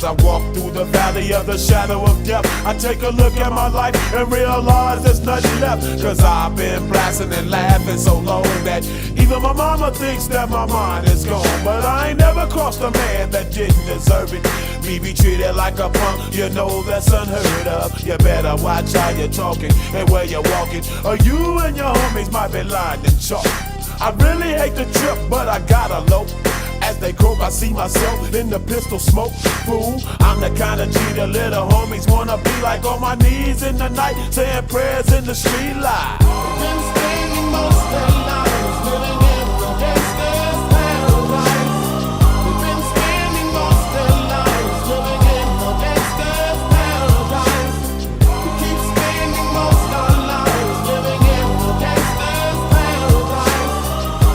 I walk through the valley of the shadow of death, I take a look at my life and realize there's nothing left. Cause I've been blasting and laughing so long that even my mama thinks that my mind is gone. But I ain't never crossed a man that didn't deserve it. Me be treated like a punk, you know that's unheard of. You better watch how you're talking and where you're walking, or you and your homies might be lined in chalk. I really hate the trip, but I gotta low. As they croak, I see myself in the pistol smoke. Fool, I'm the kind of G the little homies wanna be like, on my knees in the night, saying prayers in the street light. Been spending most of their lives living in the gangster's paradise. We've been spending most of their lives living in the gangster's paradise. We keep spending most of our lives living in the gangster's paradise.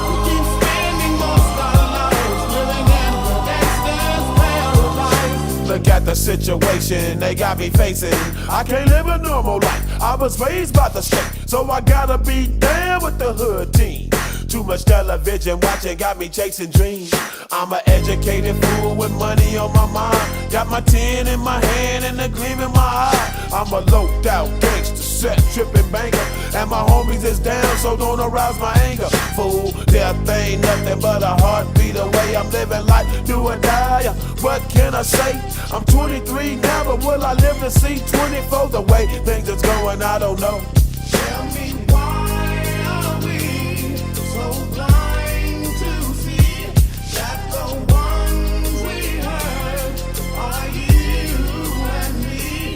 We keep spending most of our lives living in the gangster's paradise. Look at the situation they got me facing. I can't live a normal life. I was raised by the street, so I gotta be down with the hood team. Too much television watching got me chasing dreams. I'm an educated fool with money on my mind. Got my tin in my hand and a gleam in my eye. I'm a loped out gangster, set tripping banker, and my homies is down, so don't arouse my anger. Fool, death ain't nothing but a heartbeat away. I'm living life, do or die. What can I say? I'm 23 now, but will I live to see 24? The way things is going, I don't know. Tell me, why are we so blind to see that the ones we hurt are you and me?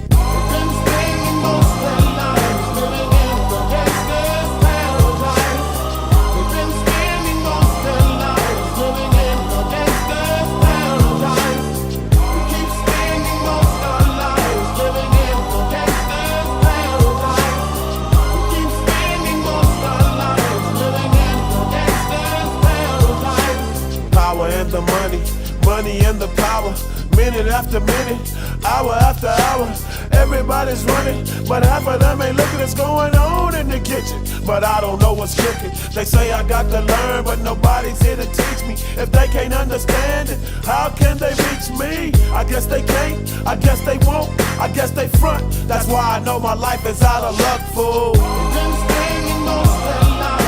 We've been spending most of our lives living in the gangster's paradise. We've been spending most of our lives living in the gangster's paradise. We keep spending most of our lives living in the gangster's paradise. We keep spending most of our lives living in the gangster's paradise. Power and the money, money and the power. Minute after minute, hour after hour, everybody's running, but half of them ain't looking what's going on in the kitchen. But I don't know what's cooking. They say I got to learn, but nobody's here to teach me. If they can't understand it, how can they reach me? I guess they can't, I guess they won't, I guess they front. That's why I know my life is out of luck, fool. We've been spending most of our lives